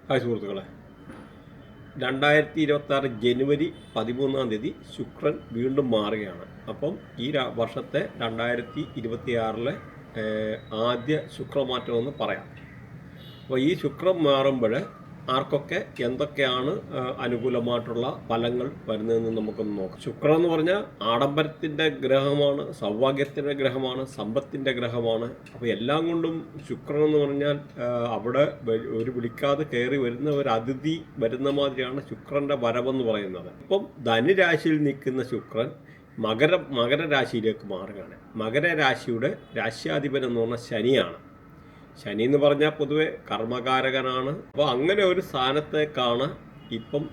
Hi സുഹൃത്തുക്കളെ, 2026 ജനുവരി 13 ശുക്രൻ വീണ്ടും മാറുകയാണ്. അപ്പം ഈ വർഷത്തെ 2026 ആദ്യ ശുക്രമാറ്റമെന്ന് പറയാം. അപ്പോൾ ഈ ശുക്രൻ മാറുമ്പോൾ ആർക്കൊക്കെ എന്തൊക്കെയാണ് അനുകൂലമായിട്ടുള്ള ഫലങ്ങൾ വരുന്നതെന്ന് നമുക്കൊന്ന് നോക്കാം. ശുക്രൻ എന്ന് പറഞ്ഞാൽ ആഡംബരത്തിൻ്റെ ഗ്രഹമാണ്, സൗഭാഗ്യത്തിൻ്റെ ഗ്രഹമാണ്, സമ്പത്തിൻ്റെ ഗ്രഹമാണ്. അപ്പോൾ എല്ലാം കൊണ്ടും ശുക്രൻ എന്ന് പറഞ്ഞാൽ അവിടെ ഒരു വിളിക്കാതെ കയറി വരുന്ന ഒരു അതിഥി വരുന്ന മാതിരിയാണ് ശുക്രൻ്റെ വരവെന്ന് പറയുന്നത്. ഇപ്പം ധനുരാശിയിൽ നിൽക്കുന്ന ശുക്രൻ മകരരാശിയിലേക്ക് മാറുകയാണ്. മകരരാശിയുടെ രാശ്യാധിപൻ എന്ന് പറഞ്ഞാൽ ശനിയാണ്. ശനി എന്ന് പറഞ്ഞാൽ പൊതുവെ കർമ്മകാരകനാണ്. അപ്പോൾ അങ്ങനെ ഒരു സ്ഥാനത്തേക്കാണ് ഇപ്പം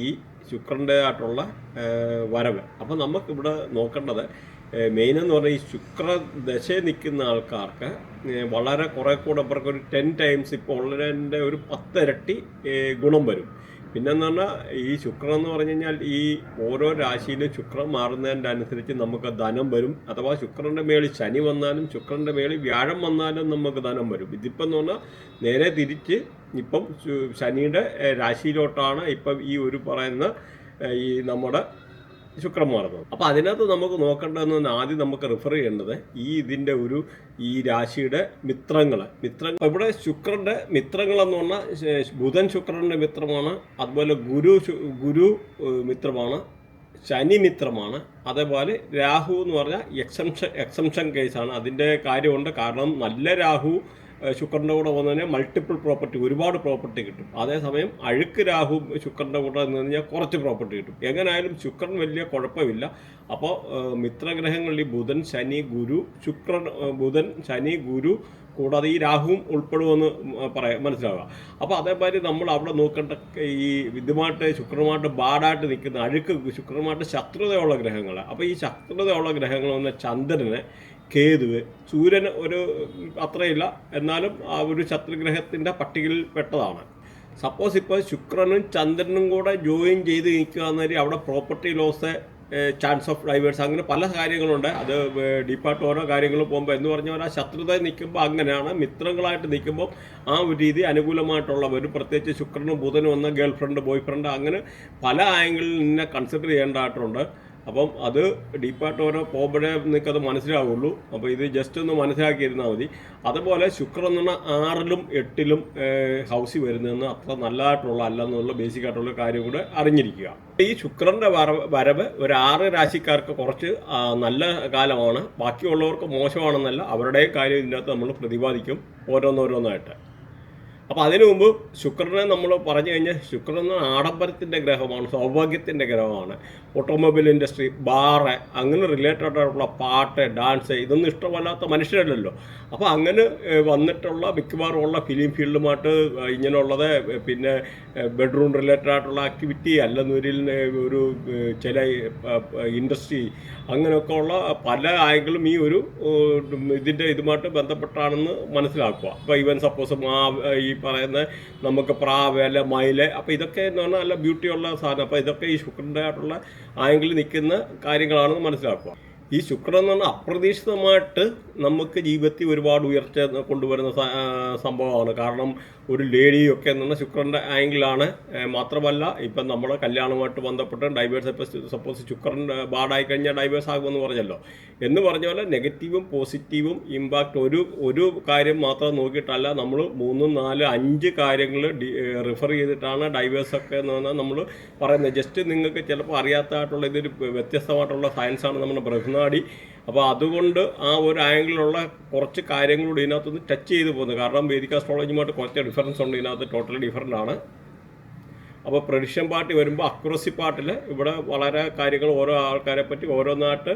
ഈ ശുക്രൻ്റെ ആയിട്ടുള്ള വരവ്. അപ്പോൾ നമുക്കിവിടെ നോക്കേണ്ടത് മെയിൻ എന്ന് പറഞ്ഞാൽ ഈ ശുക്രദശയിൽ നിൽക്കുന്ന ആൾക്കാർക്ക് വളരെ കുറേ കൂടെ അവർക്കൊരു 10 ടൈംസ് ഇപ്പോൾ ഉള്ളതിൻ്റെ ഒരു 10 ഇരട്ടി ഗുണം വരും. പിന്നെന്ന് പറഞ്ഞാൽ ഈ ശുക്രൻ എന്ന് പറഞ്ഞു കഴിഞ്ഞാൽ ഈ ഓരോ രാശിയിലും ശുക്രൻ മാറുന്നതിൻ്റെ അനുസരിച്ച് നമുക്ക് ധനം വരും. അഥവാ ശുക്രൻ്റെ മേളിൽ ശനി വന്നാലും ശുക്രൻ്റെ മേളിൽ വ്യാഴം വന്നാലും നമുക്ക് ധനം വരും. ഇതിപ്പം എന്ന് പറഞ്ഞാൽ നേരെ തിരിച്ച് ഇപ്പം ശനിയുടെ രാശിയിലോട്ടാണ് ഇപ്പം ഈ ഒരു പറയുന്ന ഈ നമ്മുടെ ശുക്രൻ മാറുന്നത്. അപ്പോൾ അതിനകത്ത് നമുക്ക് നോക്കേണ്ടതെന്ന് ആദ്യം നമുക്ക് റിഫർ ചെയ്യേണ്ടത് ഇതിൻ്റെ ഈ രാശിയുടെ മിത്രങ്ങൾ. ഇവിടെ ശുക്രൻ്റെ മിത്രങ്ങളെന്ന് പറഞ്ഞാൽ ബുധൻ ശുക്രൻ്റെ മിത്രമാണ്, അതുപോലെ ഗുരു മിത്രമാണ്, ശനി മിത്രമാണ്, അതേപോലെ രാഹു എന്ന് പറഞ്ഞാൽ എക്സംഷൻ കേസാണ്. അതിൻ്റെ കാര്യമുണ്ട്. കാരണം നല്ല രാഹു ശുക്രൻ്റെ കൂടെ വന്നതിന് മൾട്ടിപ്പിൾ പ്രോപ്പർട്ടി, ഒരുപാട് പ്രോപ്പർട്ടി കിട്ടും. അതേസമയം അഴുക്ക് രാഹു ശുക്രൻ്റെ കൂടെ നിന്ന് കഴിഞ്ഞാൽ കുറച്ച് പ്രോപ്പർട്ടി കിട്ടും. എങ്ങനെയായാലും ശുക്രൻ വലിയ കുഴപ്പമില്ല. അപ്പോൾ മിത്രഗ്രഹങ്ങളിൽ ബുധൻ ശനി ഗുരു ബുധൻ ശനി ഗുരു കൂടാതെ ഈ രാഹുവും ഉൾപ്പെടുമെന്ന് മനസ്സിലാവുക. അപ്പോൾ അതേമാതിരി നമ്മൾ അവിടെ നോക്കേണ്ട ഈ ശുക്രനുമായിട്ട് ബാഡായിട്ട് നിൽക്കുന്ന അഴുക്ക് ശുക്രനുമായിട്ട് ശത്രുതയുള്ള ഗ്രഹങ്ങൾ. അപ്പോൾ ഈ ശത്രുതയുള്ള ഗ്രഹങ്ങൾ വന്ന ചന്ദ്രന്, കേതുവ്, സൂര്യന് ഒരു അത്രയില്ല, എന്നാലും ആ ഒരു ശത്രുഗ്രഹത്തിൻ്റെ പട്ടികയിൽ പെട്ടതാണ്. സപ്പോസ് ഇപ്പോൾ ശുക്രനും ചന്ദ്രനും കൂടെ ജോയിൻ ചെയ്ത് നിൽക്കുക എന്നൊരു അവിടെ property loss, chance of divorce, അങ്ങനെ പല കാര്യങ്ങളുണ്ട്. അത് ഡീപ്പായിട്ട് ഓരോ കാര്യങ്ങൾ പോകുമ്പോൾ എന്ന് പറഞ്ഞാൽ ആ ശത്രുത നിൽക്കുമ്പോൾ അങ്ങനെയാണ്. മിത്രങ്ങളായിട്ട് നിൽക്കുമ്പോൾ ആ ഒരു രീതി അനുകൂലമായിട്ടുള്ളവർ, പ്രത്യേകിച്ച് ശുക്രനും ബുധനും വന്ന ഗേൾ ഫ്രണ്ട്, ബോയ് ഫ്രണ്ട്, അങ്ങനെ പല ആംഗിളിൽ നിന്നെ കൺസിഡർ ചെയ്യേണ്ടതായിട്ടുണ്ട്. അപ്പം അത് ഡീപ്പായിട്ട് ഓരോ പോകുമ്പോഴേ നിങ്ങൾക്കത് മനസ്സിലാവുള്ളൂ. അപ്പോൾ ഇത് ജസ്റ്റ് ഒന്ന് മനസ്സിലാക്കിയിരുന്നാൽ മതി. അതുപോലെ ശുക്രൻ എന്ന് പറഞ്ഞാൽ 6ലും 8ലും ഹൗസിൽ വരുന്നതെന്ന് അത്ര നല്ലതായിട്ടുള്ള അല്ലെന്നുള്ള ബേസിക്കായിട്ടുള്ള കാര്യം കൂടെ അറിഞ്ഞിരിക്കുക. ഈ ശുക്രൻ്റെ വരവ് ഒരു 6 രാശിക്കാർക്ക് കുറച്ച് നല്ല കാലമാണ്, ബാക്കിയുള്ളവർക്ക് മോശമാണെന്നല്ല. അവരുടെ കാര്യം ഇതിനകത്ത് നമ്മൾ പ്രതിപാദിക്കും ഓരോന്നോരോന്നായിട്ട്. അപ്പോൾ അതിനു മുമ്പ് ശുക്രനെ നമ്മൾ പറഞ്ഞു കഴിഞ്ഞാൽ ശുക്രൻ ആഡംബരത്തിൻ്റെ ഗ്രഹമാണ്, സൗഭാഗ്യത്തിൻ്റെ ഗ്രഹമാണ്. ഓട്ടോമൊബൈൽ ഇൻഡസ്ട്രി, ബാറ്, അങ്ങനെ റിലേറ്റഡ് ആയിട്ടുള്ള പാട്ട്, ഡാൻസ്, ഇതൊന്നും ഇഷ്ടമല്ലാത്ത മനുഷ്യരല്ലല്ലോ. അപ്പോൾ അങ്ങനെ വന്നിട്ടുള്ള മിക്കവാറും ഉള്ള ഫിലിം ഫീൽഡുമായിട്ട് ഇങ്ങനെയുള്ളത്, പിന്നെ ബെഡ്റൂം റിലേറ്റഡ് ആയിട്ടുള്ള ആക്ടിവിറ്റി, അല്ലെന്നൊരിൽ ഒരു ചില ഇൻഡസ്ട്രി, അങ്ങനെയൊക്കെ ഉള്ള പല ആംഗിളും ഈ ഒരു ഇതുമായിട്ട് ബന്ധപ്പെട്ടാണെന്ന് മനസ്സിലാക്കുക. അപ്പോൾ ഈവൻ സപ്പോസ് ഈ പറയുന്ന നമുക്ക് പ്രാവ്, അല്ല മയില്, അപ്പോൾ ഇതൊക്കെ എന്ന് പറഞ്ഞാൽ നല്ല ബ്യൂട്ടിയുള്ള സാധനം. അപ്പോൾ ഇതൊക്കെ ഈ ശുക്രൻ്റെ ആയിട്ടുള്ള ആംഗിളിൽ നിൽക്കുന്ന കാര്യങ്ങളാണെന്ന് മനസ്സിലാക്കുക. ഈ ശുക്രൻ എന്ന് പറഞ്ഞാൽ അപ്രതീക്ഷിതമായിട്ട് നമുക്ക് ജീവിതത്തിൽ ഒരുപാട് ഉയർച്ച കൊണ്ടുവരുന്ന സംഭവമാണ്. കാരണം ഒരു ലേഡിയൊക്കെ എന്ന് പറഞ്ഞാൽ ശുക്രൻ്റെ ആംഗിളാണ്. മാത്രമല്ല ഇപ്പം നമ്മുടെ കല്യാണവുമായിട്ട് ബന്ധപ്പെട്ട് ഡൈവേഴ്സ്, ഇപ്പോൾ സപ്പോസ് ശുക്രൻ ബാഡായി കഴിഞ്ഞാൽ ഡൈവേഴ്സ് ആകുമെന്ന് പറഞ്ഞല്ലോ. എന്ന് പറഞ്ഞ പോലെ നെഗറ്റീവും പോസിറ്റീവും ഇമ്പാക്റ്റ് ഒരു കാര്യം മാത്രം നോക്കിയിട്ടല്ല, നമ്മൾ 3, 4, 5 കാര്യങ്ങൾ റിഫർ ചെയ്തിട്ടാണ് ഡൈവേഴ്സൊക്കെ എന്ന് പറഞ്ഞാൽ നമ്മൾ പറയുന്നത്. ജസ്റ്റ് നിങ്ങൾക്ക് ചിലപ്പോൾ അറിയാത്തതായിട്ടുള്ള ഇതൊരു വ്യത്യസ്തമായിട്ടുള്ള സയൻസാണ് നമ്മുടെ ബൃഹനാടി. അപ്പോൾ അതുകൊണ്ട് ആ ഒരു ആംഗിളിലുള്ള കുറച്ച് കാര്യങ്ങളോട് ഇതിനകത്തൊന്ന് ടച്ച് ചെയ്ത് പോകുന്നത്. കാരണം വേദിക് ആസ്ട്രോളജിയുമായിട്ട് കുറച്ച് ഡിഫറൻസ് ഉണ്ട് ഇതിനകത്ത്, ടോട്ടലി ഡിഫറൻ്റ് ആണ്. അപ്പോൾ പ്രഡിക്ഷൻ പാർട്ടി വരുമ്പോൾ അക്യുറസി പാർട്ടിൽ ഇവിടെ വളരെ കാര്യങ്ങൾ ഓരോ ആൾക്കാരെ പറ്റി ഓരോന്നായിട്ട്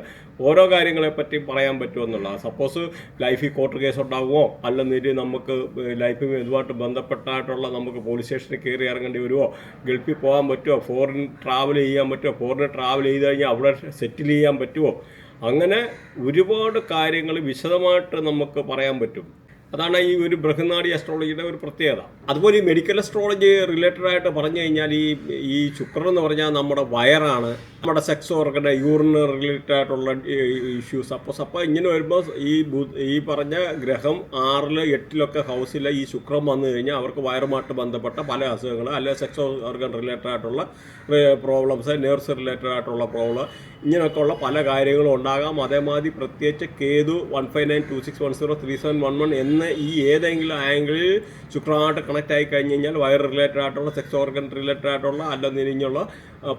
ഓരോ കാര്യങ്ങളെപ്പറ്റി പറയാൻ പറ്റുമെന്നുള്ളതാണ്. സപ്പോസ് ലൈഫിൽ കോർട്ട് കേസ് ഉണ്ടാകുമോ, അല്ലെന്നിട്ട് നമുക്ക് ലൈഫിൽ ഇതുമായിട്ട് ബന്ധപ്പെട്ടായിട്ടുള്ള നമുക്ക് പോലീസ് സ്റ്റേഷനിൽ കയറി ഇറങ്ങേണ്ടി വരുമോ, ഗൾഫിൽ പോകാൻ പറ്റുമോ, ഫോറിൻ ട്രാവൽ ചെയ്യാൻ പറ്റുമോ, ഫോറിൻ ട്രാവൽ ചെയ്ത് കഴിഞ്ഞാൽ അവിടെ സെറ്റിൽ ചെയ്യാൻ പറ്റുമോ, അങ്ങനെ ഒരുപാട് കാര്യങ്ങൾ വിശദമായിട്ട് നമുക്ക് പറയാൻ പറ്റും. അതാണ് ഈ ഒരു ബൃഹനാടി അസ്ട്രോളജിയുടെ ഒരു പ്രത്യേകത. അതുപോലെ ഈ മെഡിക്കൽ അസ്ട്രോളജി റിലേറ്റഡ് ആയിട്ട് പറഞ്ഞു കഴിഞ്ഞാൽ ഈ ശുക്രൻ എന്ന് പറഞ്ഞാൽ നമ്മുടെ വയറാണ്, നമ്മുടെ സെക്സ് ഓർഗൻ യൂറിന് റിലേറ്റഡ് ആയിട്ടുള്ള ഇഷ്യൂസ്. അപ്പോൾ ഇങ്ങനെ വരുമ്പോൾ ഈ പറഞ്ഞ ഗ്രഹം 6, 8 ഹൗസിൽ ഈ ശുക്രൻ വന്നു കഴിഞ്ഞാൽ അവർക്ക് വയറുമായിട്ട് ബന്ധപ്പെട്ട പല അസുഖങ്ങൾ, അല്ലെങ്കിൽ സെക്സ് ഓർഗൻ റിലേറ്റഡ് ആയിട്ടുള്ള പ്രോബ്ലംസ്, നേഴ്സ് റിലേറ്റഡ് ആയിട്ടുള്ള പ്രോബ്ലം, ഇങ്ങനെയൊക്കെയുള്ള പല കാര്യങ്ങളും ഉണ്ടാകാം. അതേമാതിരി പ്രത്യേകിച്ച് കേതു 15926103711 എന്ന ഈ ഏതെങ്കിലും ആംഗിളിൽ ശുക്രമായിട്ട് കണക്റ്റ് ആയി കഴിഞ്ഞ് കഴിഞ്ഞാൽ വയർ റിലേറ്റഡ് ആയിട്ടുള്ള സെക്സ് ഓർഗൻ റിലേറ്റഡ് ആയിട്ടുള്ള അല്ലെന്നിരിഞ്ഞുള്ള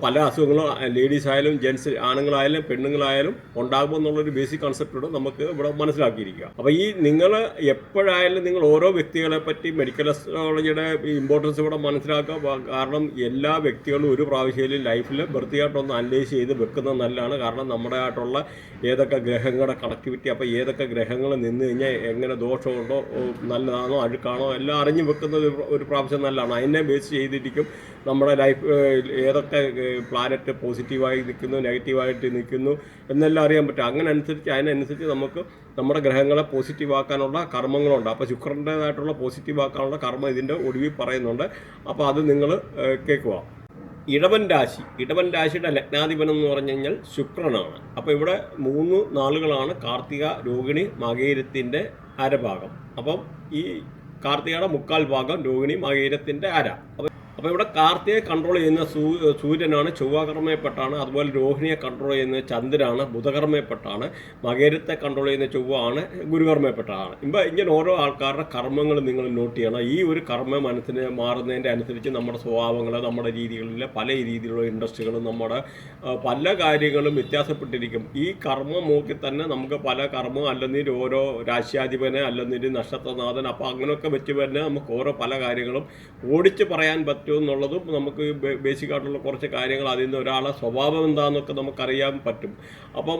പല അസുഖങ്ങളും ലേഡീസ് ആയാലും ജെൻസ് ആണുങ്ങളായാലും പെണ്ണുങ്ങളായാലും ഉണ്ടാകുമെന്നുള്ളൊരു ബേസിക് കൺസെപ്റ്റോട് നമുക്ക് ഇവിടെ മനസ്സിലാക്കിയിരിക്കുക. അപ്പോൾ ഈ നിങ്ങൾ എപ്പോഴായാലും നിങ്ങൾ ഓരോ വ്യക്തികളെ പറ്റി മെഡിക്കൽ അസ്ട്രോളജിയുടെ ഇമ്പോർട്ടൻസ് ഇവിടെ മനസ്സിലാക്കുക. കാരണം എല്ലാ വ്യക്തികളും ഒരു പ്രാവശ്യം ലൈഫിൽ വൃത്തിയായിട്ടൊന്ന് അനലൈസ് ചെയ്ത് വെക്കുന്നത് നല്ലതാണ്. കാരണം നമ്മുടെ ആയിട്ടുള്ള ഏതൊക്കെ ഗ്രഹങ്ങളുടെ കണക്ടിവിറ്റി, അപ്പോൾ ഏതൊക്കെ ഗ്രഹങ്ങൾ നിന്ന് കഴിഞ്ഞാൽ എങ്ങനെ ദോഷമുണ്ടോ, നല്ലതാണോ അഴുക്കാണോ എല്ലാം അറിഞ്ഞു വെക്കുന്നത് ഒരു പ്രാവശ്യം നല്ലതാണ്. അതിനെ ബേസ് ചെയ്തിരിക്കും നമ്മുടെ ലൈഫ് ഏതൊക്കെ പ്ലാനറ്റ് പോസിറ്റീവായി നിൽക്കുന്നു, നെഗറ്റീവായിട്ട് നിൽക്കുന്നു എന്നെല്ലാം അറിയാൻ പറ്റും. അതിനനുസരിച്ച് നമുക്ക് നമ്മുടെ ഗ്രഹങ്ങളെ പോസിറ്റീവ് ആക്കാനുള്ള കർമ്മങ്ങളുണ്ട്. അപ്പോൾ ശുക്രൻ്റേതായിട്ടുള്ള പോസിറ്റീവ് ആക്കാനുള്ള കർമ്മം ഇതിൻ്റെ ഒടുവിൽ പറയുന്നുണ്ട്. അപ്പോൾ അത് നിങ്ങൾ കേൾക്കുക. ഇടവൻ രാശിയുടെ ലഗ്നാധിപനം എന്ന് പറഞ്ഞു കഴിഞ്ഞാൽ ശുക്രനാണ്. അപ്പോൾ ഇവിടെ 3 നാളുകളാണ് കാർത്തിക, രോഹിണി, മകയിരത്തിൻ്റെ അരഭാഗം. അപ്പം ഈ കാർത്തികയുടെ 3/4 ഭാഗം, രോഹിണി മകയിരത്തിൻ്റെ അര. അപ്പോൾ ഇവിടെ കാർത്തികയെ കൺട്രോൾ ചെയ്യുന്ന സൂര്യനാണ്, ചൊവ്വകർമ്മയപ്പെട്ടാണ്. അതുപോലെ രോഹിണിയെ കൺട്രോൾ ചെയ്യുന്നത് ചന്ദ്രനാണ്, ബുധകർമ്മയപ്പെട്ടാണ്. മകരത്തെ കൺട്രോൾ ചെയ്യുന്ന ചൊവ്വയാണ്, ഗുരുകർമ്മയപ്പെട്ടാണ്. ഇങ്ങനെ ഓരോ ആൾക്കാരുടെ കർമ്മങ്ങൾ നിങ്ങൾ നോട്ട് ചെയ്യണം. ഈ ഒരു കർമ്മ മനസ്സിന് മാറുന്നതിൻ്റെ അനുസരിച്ച് നമ്മുടെ സ്വഭാവങ്ങൾ, നമ്മുടെ രീതികളിലെ പല രീതിയിലുള്ള ഇൻട്രസ്റ്റുകളും നമ്മുടെ പല കാര്യങ്ങളും വ്യത്യാസപ്പെട്ടിരിക്കും. ഈ കർമ്മം നോക്കി തന്നെ നമുക്ക് പല കർമ്മം അല്ലെങ്കിൽ ഓരോ രാശ്യാധിപനെ അല്ലെങ്കിൽ നക്ഷത്രനാഥൻ, അപ്പോൾ അങ്ങനെയൊക്കെ വെച്ച് തന്നെ നമുക്ക് ഓരോ പല കാര്യങ്ങളും ഓടിച്ച് പറയാൻ പറ്റും എന്നുള്ളതും നമുക്ക് ബേസിക് ആയിട്ടുള്ള കുറച്ച് കാര്യങ്ങൾ അതിൽ നിന്ന് ഒരാളെ സ്വഭാവം എന്താണെന്നൊക്കെ നമുക്കറിയാൻ പറ്റും. അപ്പം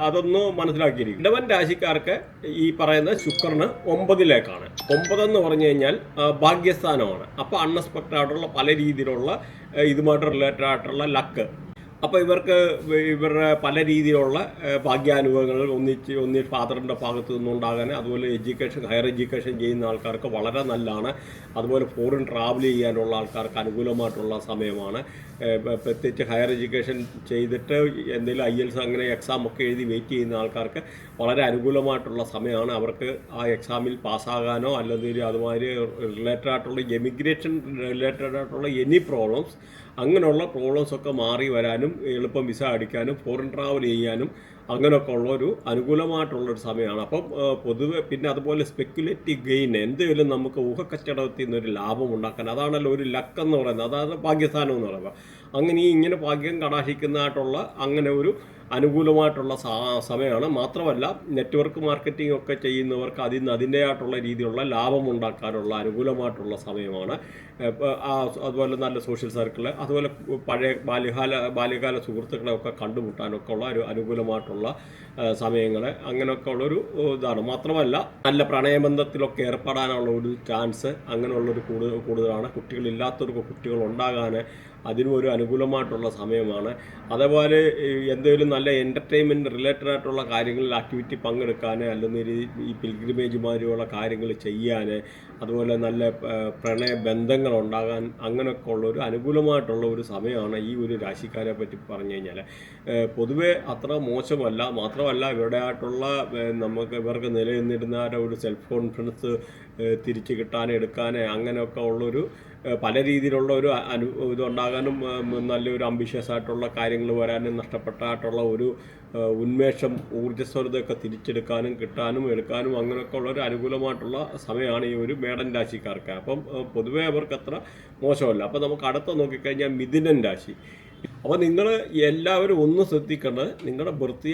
അതൊന്ന് മനസ്സിലാക്കിയിരിക്കും. ഇടവൻ രാശിക്കാർക്ക് ഈ പറയുന്ന ശുക്രന് 9ലേക്കാണ്. 9 എന്ന് പറഞ്ഞു കഴിഞ്ഞാൽ ഭാഗ്യസ്ഥാനമാണ്. അപ്പോൾ അൺഎക്സ്പെക്റ്റഡ് ആയിട്ടുള്ള പല രീതിയിലുള്ള ഇതുമായിട്ട് റിലേറ്റഡ് ആയിട്ടുള്ള ലക്ക്. അപ്പോൾ ഇവരുടെ പല രീതിയിലുള്ള ഭാഗ്യാനുഭവങ്ങൾ ഒന്നിച്ച് ഫാദറിൻ്റെ ഭാഗത്തു നിന്നുണ്ടാകാൻ, അതുപോലെ ഹയർ എഡ്യൂക്കേഷൻ ചെയ്യുന്ന ആൾക്കാർക്ക് വളരെ നല്ലതാണ്. അതുപോലെ ഫോറിൻ ട്രാവൽ ചെയ്യാനുള്ള ആൾക്കാർക്ക് അനുകൂലമായിട്ടുള്ള സമയമാണ്. പ്രത്യേകിച്ച് ഹയർ എഡ്യൂക്കേഷൻ ചെയ്തിട്ട് എന്തെങ്കിലും IELTS അങ്ങനെ എക്സാം ഒക്കെ എഴുതി വെയിറ്റ് ചെയ്യുന്ന ആൾക്കാർക്ക് വളരെ അനുകൂലമായിട്ടുള്ള സമയമാണ്. അവർക്ക് ആ എക്സാമിൽ പാസ്സാകാനോ അല്ലെങ്കിൽ അതുമാതിരി റിലേറ്റഡ് ആയിട്ടുള്ള എമിഗ്രേഷൻ റിലേറ്റഡ് ആയിട്ടുള്ള എനി പ്രോബ്ലംസ്, അങ്ങനെയുള്ള പ്രോബ്ലംസൊക്കെ മാറി വരാനും എളുപ്പം വിസ അടിക്കാനും ഫോറിൻ ട്രാവൽ ചെയ്യാനും അങ്ങനെയൊക്കെ ഉള്ളൊരു അനുകൂലമായിട്ടുള്ളൊരു സമയമാണ്. അപ്പം പൊതുവെ പിന്നെ അതുപോലെ സ്പെക്കുലേറ്റീവ് ഗെയിൻ, എന്തെങ്കിലും നമുക്ക് ഊഹക്കച്ചവടത്തിൽ നിന്നൊരു ലാഭം ഉണ്ടാക്കാൻ, അതാണല്ലോ ഒരു ലക്ക് എന്ന് പറയുന്നത്, അതാണ് ഭാഗ്യസ്ഥാനം എന്ന് പറയുമ്പോൾ. ഇങ്ങനെ ഭാഗ്യം കടാക്ഷിക്കുന്നതായിട്ടുള്ള അങ്ങനെ ഒരു അനുകൂലമായിട്ടുള്ള സമയമാണ്. മാത്രമല്ല നെറ്റ്വർക്ക് മാർക്കറ്റിംഗ് ഒക്കെ ചെയ്യുന്നവർക്ക് അതിൻ്റെതായിട്ടുള്ള രീതിയിലുള്ള ലാഭം ഉണ്ടാക്കാനുള്ള അനുകൂലമായിട്ടുള്ള സമയമാണ്. അതുപോലെ നല്ല സോഷ്യൽ സർക്കിൾ, അതുപോലെ പഴയ ബാല്യകാല സുഹൃത്തുക്കളെയൊക്കെ കണ്ടുമുട്ടാനൊക്കെ ഉള്ള ഒരു അനുകൂലമായിട്ടുള്ള സമയങ്ങൾ, അങ്ങനെയൊക്കെ ഉള്ളൊരു ഇതാണ്. മാത്രമല്ല നല്ല പ്രണയബന്ധത്തിലൊക്കെ ഏർപ്പെടാനുള്ള ഒരു ചാൻസ് അങ്ങനെയുള്ളൊരു കൂടുതലാണ്. കുട്ടികളില്ലാത്തവർക്ക് കുട്ടികൾ ഉണ്ടാകാൻ അതിനും ഒരു അനുകൂലമായിട്ടുള്ള സമയമാണ്. അതേപോലെ എന്തെങ്കിലും നല്ല എൻ്റർടൈൻമെൻറ്റ് റിലേറ്റഡ് ആയിട്ടുള്ള കാര്യങ്ങളിൽ ആക്ടിവിറ്റി പങ്കെടുക്കാൻ, അല്ലെങ്കിൽ ഈ പിൽഗ്രിമേജുമാതിരിയുള്ള കാര്യങ്ങൾ ചെയ്യാൻ, അതുപോലെ നല്ല പ്രണയ ബന്ധങ്ങൾ ഉണ്ടാകാൻ, അങ്ങനെയൊക്കെ ഉള്ളൊരു അനുകൂലമായിട്ടുള്ള ഒരു സമയമാണ് ഈ ഒരു രാശിക്കാരെ പറ്റി പറഞ്ഞു കഴിഞ്ഞാൽ. പൊതുവേ അത്ര മോശമല്ല. മാത്രമല്ല ഇവരുടെ ആയിട്ടുള്ള ഇവർക്ക് നിലനിന്നിരുന്ന ഒരു സെൽഫ് കോൺഫിഡൻസ് തിരിച്ചു കിട്ടാൻ, എടുക്കാൻ, അങ്ങനെയൊക്കെ ഉള്ളൊരു പല രീതിയിലുള്ള ഒരു ഇതുണ്ടാകാനും, നല്ലൊരു അംബിഷ്യസ് ആയിട്ടുള്ള കാര്യങ്ങൾ വരാനും, നഷ്ടപ്പെട്ടായിട്ടുള്ള ഒരു ഉന്മേഷം, ഊർജ്ജസ്വലതയൊക്കെ തിരിച്ചെടുക്കാനും കിട്ടാനും എടുക്കാനും അങ്ങനെയൊക്കെ ഉള്ളൊരു അനുകൂലമായിട്ടുള്ള സമയമാണ് ഈ ഒരു മേടൻ രാശിക്കാർക്ക്. അപ്പം പൊതുവേ അവർക്ക് അത്ര മോശമല്ല. അപ്പം നമുക്ക് അടുത്ത നോക്കിക്കഴിഞ്ഞാൽ മിഥുനൻ രാശി. അപ്പോൾ നിങ്ങൾ എല്ലാവരും ഒന്ന് ശ്രദ്ധിക്കേണ്ടത്, നിങ്ങളുടെ ബർത്ത്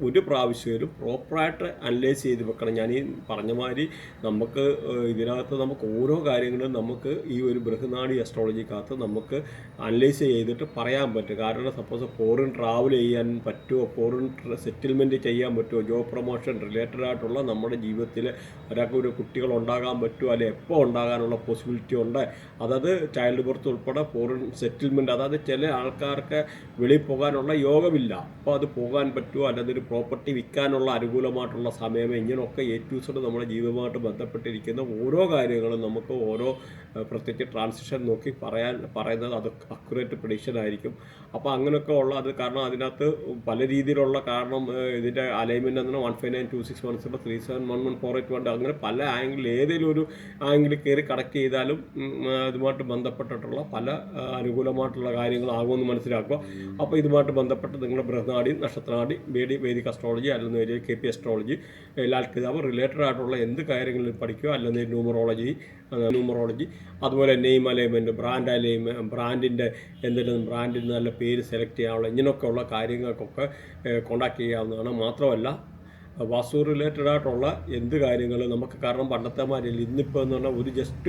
ഒരു പ്രാവശ്യവും പ്രോപ്പറായിട്ട് അനലൈസ് ചെയ്ത് വെക്കണം. ഞാൻ ഈ പറഞ്ഞ മാതിരി നമുക്ക് ഇതിനകത്ത് നമുക്ക് ഓരോ കാര്യങ്ങളും നമുക്ക് ഈ ഒരു ബൃഹനാഡി അസ്ട്രോളജിക്കകത്ത് നമുക്ക് അനലൈസ് ചെയ്തിട്ട് പറയാൻ പറ്റും. കാരണം സപ്പോസ് ഫോറിൻ ട്രാവൽ ചെയ്യാൻ പറ്റുമോ, ഫോറിൻ സെറ്റിൽമെൻറ്റ് ചെയ്യാൻ പറ്റുമോ, ജോബ് പ്രൊമോഷൻ റിലേറ്റഡ് ആയിട്ടുള്ള നമ്മുടെ ജീവിതത്തിൽ ഒരാൾക്ക് ഒരു കുട്ടികൾ ഉണ്ടാകാൻ പറ്റുമോ, അല്ലെങ്കിൽ എപ്പോൾ ഉണ്ടാകാനുള്ള പോസിബിലിറ്റി ഉണ്ട്, അതായത് ചൈൽഡ് ബർത്ത് ഉൾപ്പെടെ ഫോറിൻ സെറ്റിൽമെൻറ്റ്. അതായത് ചില ആൾക്കാർക്ക് വെളിയിൽ പോകാനുള്ള യോഗമില്ല. അപ്പോൾ അത് പോകാൻ പറ്റുമോ, അല്ലെങ്കിൽ പ്രോപ്പർട്ടി വിൽക്കാനുള്ള അനുകൂലമായിട്ടുള്ള സമയം, ഇങ്ങനെയൊക്കെ എ ടു സെഡ് നമ്മുടെ ജീവിതവുമായിട്ട് ബന്ധപ്പെട്ടിരിക്കുന്ന ഓരോ കാര്യങ്ങളും നമുക്ക് ഓരോ പ്രത്യേകിച്ച് ട്രാൻസിഷൻ നോക്കി പറയുന്നത് അത് അക്യുറേറ്റ് പ്രഡിക്ഷൻ ആയിരിക്കും. അപ്പോൾ അങ്ങനെയൊക്കെ ഉള്ള അത് കാരണം അതിനകത്ത് പല രീതിയിലുള്ള കാരണം ഇതിൻ്റെ അലൈൻമെൻറ്റ് എന്ന് 1592617 371148 അങ്ങനെ പല ആംഗിൾ ഏതെങ്കിലും ഒരു ആംഗിൾ കയറി കണക്ട് ചെയ്താലും ഇതുമായിട്ട് ബന്ധപ്പെട്ടിട്ടുള്ള പല അനുകൂലമായിട്ടുള്ള കാര്യങ്ങളാകുമെന്ന് മനസ്സിലാക്കുക. അപ്പോൾ ഇതുമായിട്ട് ബന്ധപ്പെട്ട് നിങ്ങളുടെ ബൃഹനാടി, നക്ഷത്രനാടി, വേദിക് അസ്ട്രോളജി അല്ലെങ്കിൽ KP അസ്ട്രോളജി, ലാൽ കിതാബ് റിലേറ്റഡ് ആയിട്ടുള്ള എന്ത് കാര്യങ്ങളിൽ പഠിക്കുക, അല്ലെങ്കിൽ ന്യൂമറോളജി, അതുപോലെ നെയിം അലൈൻമെൻറ്റ്, ബ്രാൻഡിൻ്റെ എന്തെങ്കിലും ബ്രാൻഡിന് നല്ല പേര് സെലക്ട് ചെയ്യാനുള്ള ഇങ്ങനെയൊക്കെയുള്ള കാര്യങ്ങൾക്കൊക്കെ കോൺടാക്ട് ചെയ്യാവുന്നതാണ്. മാത്രമല്ല വാസ്തു റിലേറ്റഡ് ആയിട്ടുള്ള എന്ത് കാര്യങ്ങൾ നമുക്ക്, കാരണം പണ്ടത്തെ മാതിരി ഇന്നിപ്പോൾ എന്ന് പറഞ്ഞാൽ ഒരു ജസ്റ്റ്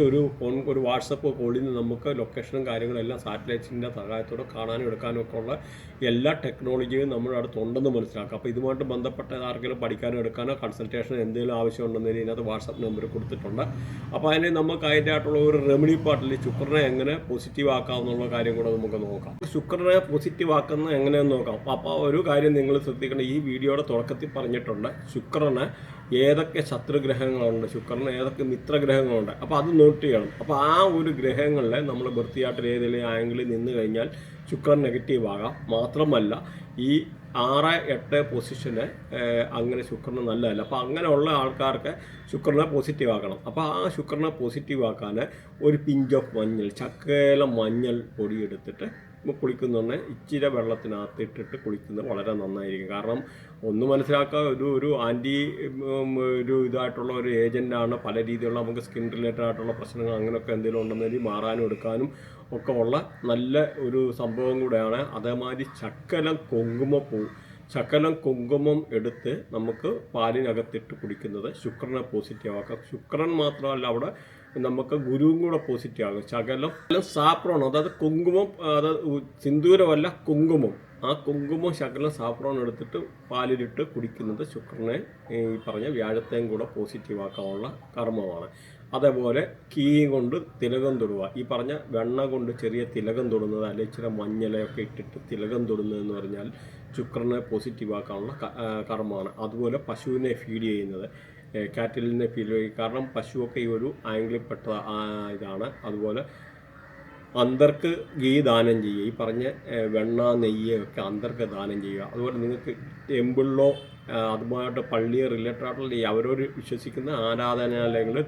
ഒരു വാട്സപ്പ് കോളിൽ നിന്ന് നമുക്ക് ലൊക്കേഷനും കാര്യങ്ങളെല്ലാം സാറ്റലൈറ്റ്സിൻ്റെ സഹായത്തോടെ കാണാനും എടുക്കാനും ഒക്കെ ഉള്ള എല്ലാ ടെക്നോളജിയും നമ്മുടെ അടുത്തുണ്ടെന്ന് മനസ്സിലാക്കാം. അപ്പോൾ ഇതുമായിട്ട് ബന്ധപ്പെട്ട ആർക്കെങ്കിലും പഠിക്കാനോ എടുക്കാനോ കൺസൾട്ടേഷനോ എന്തെങ്കിലും ആവശ്യമുണ്ടെന്നതിന് ഇതിനകത്ത് വാട്സപ്പ് നമ്പർ കൊടുത്തിട്ടുണ്ട്. അപ്പോൾ അതിന് നമുക്ക് അതിൻ്റെ ആയിട്ടുള്ള ഒരു റെമഡി പാർട്ടിൽ ശുക്രനെ എങ്ങനെ പോസിറ്റീവ് ആക്കാമെന്നുള്ള കാര്യം കൂടെ നമുക്ക് നോക്കാം. ശുക്രനെ പോസിറ്റീവ് ആക്കുന്നത് എങ്ങനെയെന്ന് നോക്കാം. അപ്പോൾ ഒരു കാര്യം നിങ്ങൾ ശ്രദ്ധിക്കണം, ഈ വീഡിയോയുടെ തുടക്കത്തിൽ പറഞ്ഞിട്ടുണ്ട് ശുക്രന് ഏതൊക്കെ ശത്രുഗ്രഹങ്ങളുണ്ട്, ശുക്രന് ഏതൊക്കെ മിത്രഗ്രഹങ്ങളുണ്ട്. അപ്പോൾ അത് നോട്ട് ചെയ്യണം. അപ്പോൾ ആ ഒരു ഗ്രഹങ്ങളിലെ നമ്മൾ വൃത്തിയായിട്ട് ഏതെങ്കിലും ആംഗിളിൽ നിന്ന് കഴിഞ്ഞാൽ ശുക്രൻ നെഗറ്റീവ് ആകാം. മാത്രമല്ല ഈ 6, 8 പൊസിഷന് അങ്ങനെ ശുക്രന് നല്ലതല്ല. അപ്പോൾ അങ്ങനെയുള്ള ആൾക്കാർക്ക് ശുക്രനെ പോസിറ്റീവ് ആക്കണം. അപ്പോൾ ആ ശുക്രനെ പോസിറ്റീവ് ആക്കാൻ ഒരു പിഞ്ച് ഓഫ് മഞ്ഞൾ, ചക്കേല മഞ്ഞൾ പൊടി എടുത്തിട്ട് കുളിക്കുന്നുണ്ട് ഇച്ചിരി വെള്ളത്തിനകത്ത് ഇട്ടിട്ട് കുളിക്കുന്നത് വളരെ നന്നായിരിക്കും. കാരണം ഒന്ന് മനസ്സിലാക്കുക, ഒരു ആൻറ്റി ഇതായിട്ടുള്ള ഒരു ഏജൻ്റാണ്. പല രീതിയിലുള്ള നമുക്ക് സ്കിൻ റിലേറ്റഡ് ആയിട്ടുള്ള പ്രശ്നങ്ങൾ അങ്ങനെയൊക്കെ എന്തെങ്കിലും ഉണ്ടെങ്കിൽ മാറാനും എടുക്കാനും ഒക്കെ ഉള്ള നല്ല ഒരു സംഭവം കൂടെയാണ്. അതേമാതിരി ശകലം കുങ്കുമം എടുത്ത് നമുക്ക് പാലിനകത്തിട്ട് കുടിക്കുന്നത് ശുക്രനെ പോസിറ്റീവ് ആക്കാം. ശുക്രൻ മാത്രമല്ല, അവിടെ നമുക്ക് ഗുരുവും കൂടെ പോസിറ്റീവ് ആകും. ശകലം സാപ്രോൺ, അതായത് കുങ്കുമം, അതായത് സിന്ദൂരമല്ല കുങ്കുമം, ആ കുങ്കുമം ശകലം സാപ്രോൺ എടുത്തിട്ട് പാലിലിട്ട് കുടിക്കുന്നത് ശുക്രനെ ഈ പറഞ്ഞ വ്യാഴത്തെയും കൂടെ പോസിറ്റീവ് ആക്കാനുള്ള കർമ്മമാണ്. അതേപോലെ കീയും കൊണ്ട് തിലകം തൊടുക, ഈ പറഞ്ഞ വെണ്ണ കൊണ്ട് ചെറിയ തിലകം തൊടുന്നത്, അല്ലെങ്കിൽ ഇച്ചിരി മഞ്ഞളയൊക്കെ ഇട്ടിട്ട് തിലകം തൊടുന്നതെന്ന് പറഞ്ഞാൽ ശുക്രനെ പോസിറ്റീവ് ആക്കാനുള്ള കർമ്മമാണ്. അതുപോലെ പശുവിനെ ഫീഡ് ചെയ്യുന്നത്, കാറ്റലിനെ ഫീഡ് ചെയ്യും. കാരണം പശുവൊക്കെ ഈ ഒരു ആംഗിളിൽപ്പെട്ട ഇതാണ്. അതുപോലെ അന്തർക്ക് ഗീ ദാനം ചെയ്യുക, ഈ പറഞ്ഞ വെണ്ണ, നെയ്യ് ഒക്കെ അന്തർക്ക് ദാനം ചെയ്യുക. അതുപോലെ നിങ്ങൾക്ക് ടെമ്പിളിലോ അതുമായിട്ട് പള്ളിയെ റിലേറ്റഡ് ആയിട്ടുള്ള അവരോട് വിശ്വസിക്കുന്ന ആരാധനാലയങ്ങളിൽ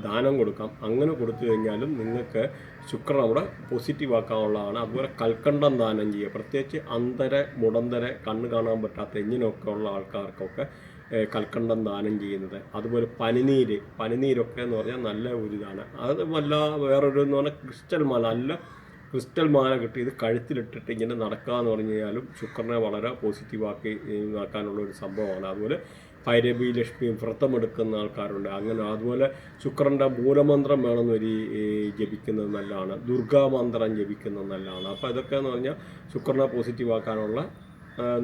ദാനം കൊടുക്കാം. അങ്ങനെ കൊടുത്തു കഴിഞ്ഞാലും നിങ്ങൾക്ക് ശുക്രൻ അവിടെ പോസിറ്റീവ് ആക്കാനുള്ളതാണ്. അതുപോലെ കൽക്കണ്ടം ദാനം ചെയ്യുക, പ്രത്യേകിച്ച് മുടന്തര കണ്ണ് കാണാൻ പറ്റാത്ത ഇങ്ങനെയൊക്കെ ഉള്ള ആൾക്കാർക്കൊക്കെ കൽക്കണ്ടം ദാനം ചെയ്യുന്നത്. അതുപോലെ പനിനീരൊക്കെ എന്ന് പറഞ്ഞാൽ നല്ല ഒരു ഇതാണ്. അത് വേറൊരു എന്ന് പറഞ്ഞാൽ ക്രിസ്റ്റൽ മാല കിട്ടി ഇത് കഴുത്തിലിട്ടിട്ട് ഇങ്ങനെ നടക്കുക എന്ന് പറഞ്ഞു കഴിഞ്ഞാലും ശുക്രനെ വളരെ പോസിറ്റീവ് ആക്കാനുള്ള ഒരു സംഭവമാണ്. അതുപോലെ ഭൈരവി ലക്ഷ്മിയും വ്രതമെടുക്കുന്ന ആൾക്കാരുണ്ട്. അങ്ങനെ അതുപോലെ ശുക്രൻ്റെ മൂലമന്ത്രം വേണമെന്ന് ജപിക്കുന്നത് നല്ലതാണ്. ദുർഗാമന്ത്രം ജപിക്കുന്നത് നല്ലതാണ്. അപ്പോൾ ഇതൊക്കെ എന്ന് പറഞ്ഞാൽ ശുക്രനെ പോസിറ്റീവ് ആക്കാനുള്ള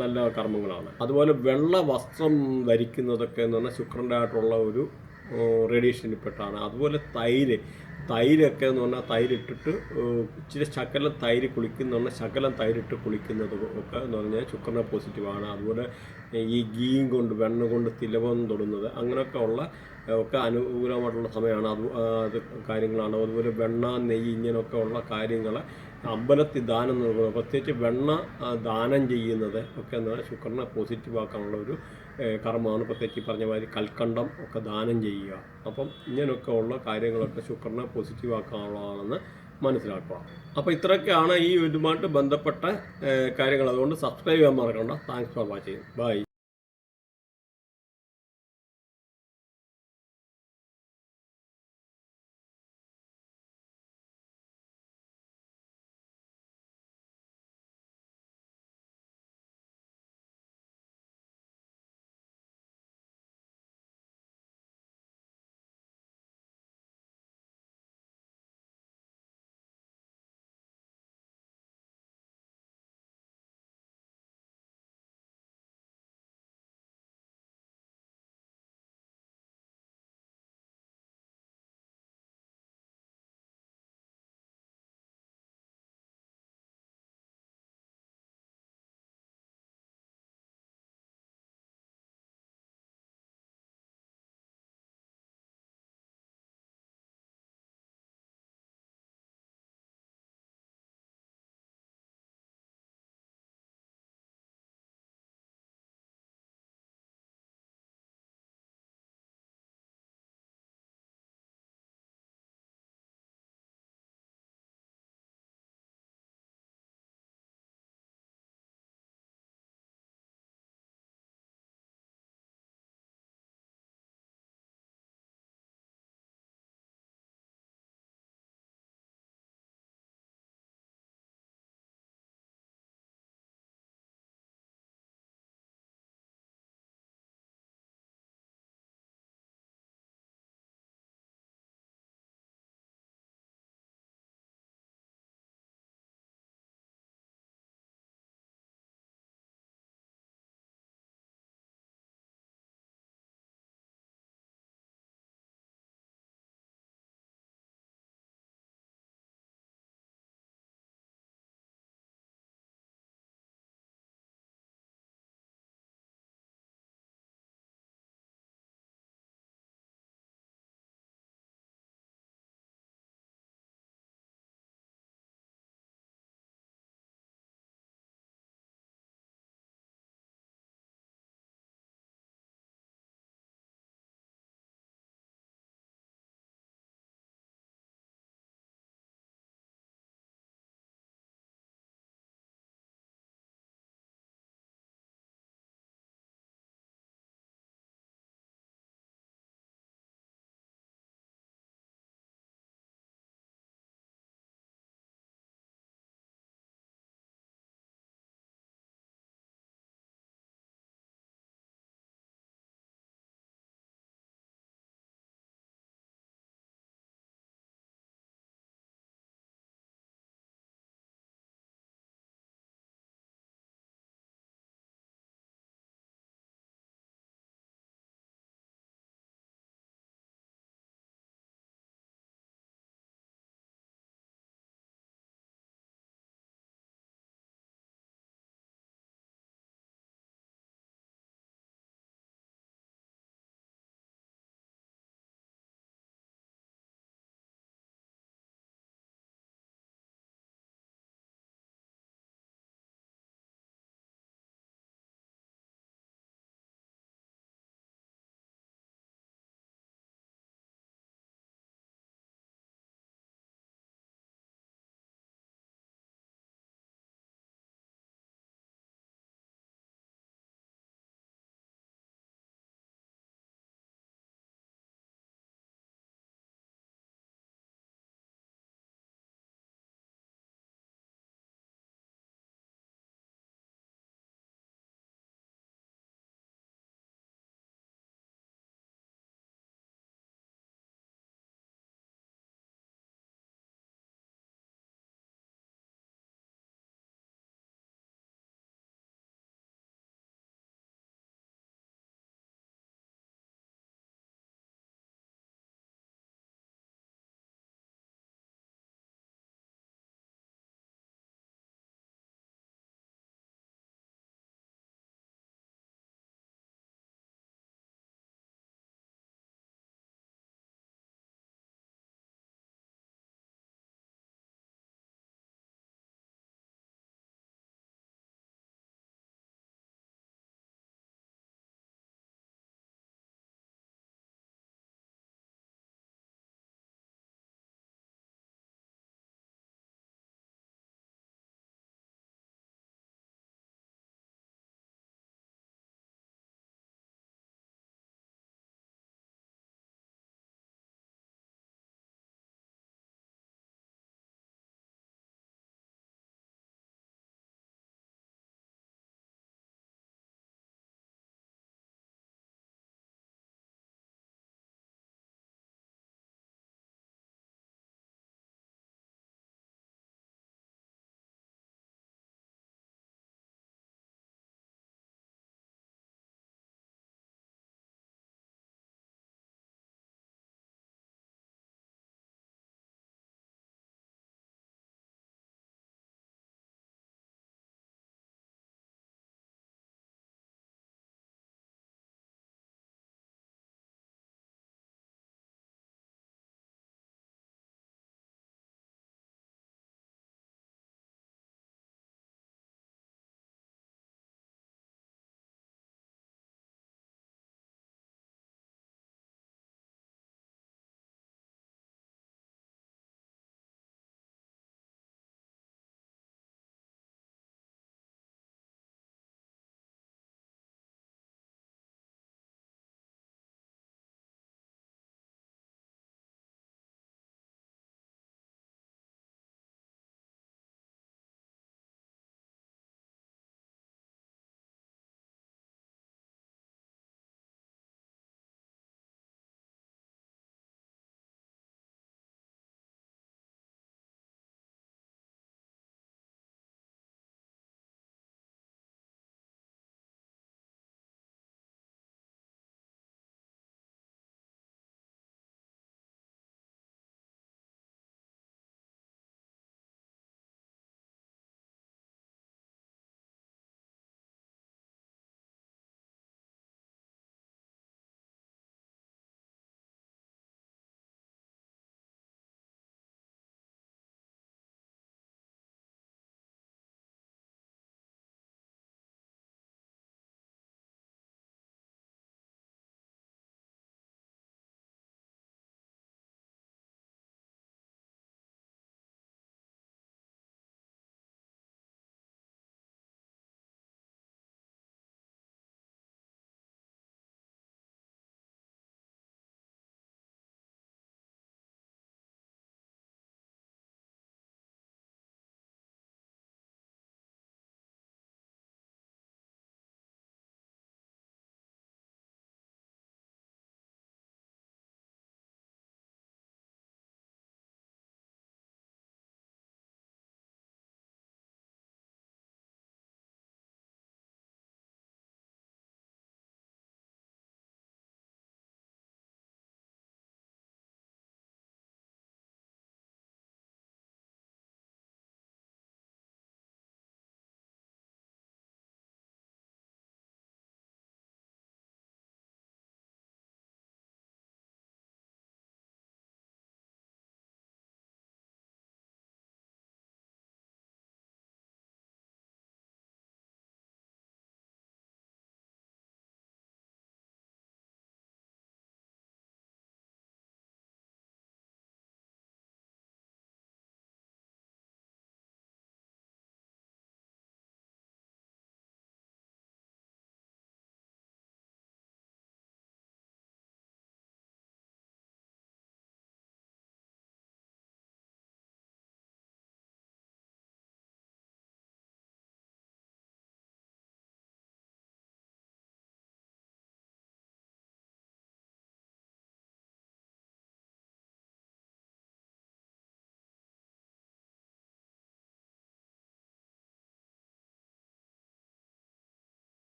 നല്ല കർമ്മങ്ങളാണ്. അതുപോലെ വെള്ള വസ്ത്രം ധരിക്കുന്നതൊക്കെ എന്ന് പറഞ്ഞാൽ ശുക്രൻ്റെ ആയിട്ടുള്ള ഒരു റേഡിയേഷനിൽപ്പെട്ടാണ്. അതുപോലെ തൈരൊക്കെ എന്ന് പറഞ്ഞാൽ തൈരിട്ടിട്ട് ഇച്ചിരി ശകലം തൈര് ശകലം തൈരിട്ട് കുളിക്കുന്നത് ഒക്കെ എന്ന് പറഞ്ഞാൽ ശുക്രനെ പോസിറ്റീവാണ്. അതുപോലെ ഈ ഗീയും കൊണ്ട് വെണ്ണ കൊണ്ട് തിലകം തൊടുന്നത് അങ്ങനെയൊക്കെ ഉള്ള ഒക്കെ അനുകൂലമായിട്ടുള്ള സമയമാണ്. അത് കാര്യങ്ങളാണ്. അതുപോലെ വെണ്ണ, നെയ്യ് ഇങ്ങനെയൊക്കെ ഉള്ള കാര്യങ്ങൾ അമ്പലത്തിൽ ദാനം നൽകുന്നത്, പ്രത്യേകിച്ച് വെണ്ണ ദാനം ചെയ്യുന്നത് ഒക്കെ എന്ന് പറഞ്ഞാൽ ശുക്രനെ പോസിറ്റീവ് ആക്കാനുള്ള ഒരു കർമ്മമാണ്. പ്രത്യേകിച്ച് പറഞ്ഞ മാതിരി കൽക്കണ്ടം ഒക്കെ ദാനം ചെയ്യുക. അപ്പം ഇങ്ങനെയൊക്കെ ഉള്ള കാര്യങ്ങളൊക്കെ ശുക്രനെ പോസിറ്റീവ് ആക്കാനുള്ളതാണെന്ന് മനസ്സിലാക്കുക. അപ്പോൾ ഇത്രയൊക്കെയാണ് ഈ ഇതുമായിട്ട് ബന്ധപ്പെട്ട കാര്യങ്ങൾ. അതുകൊണ്ട് സബ്സ്ക്രൈബ് ചെയ്യാൻ മറക്കണ്ട. Thanks for watching. ബൈ.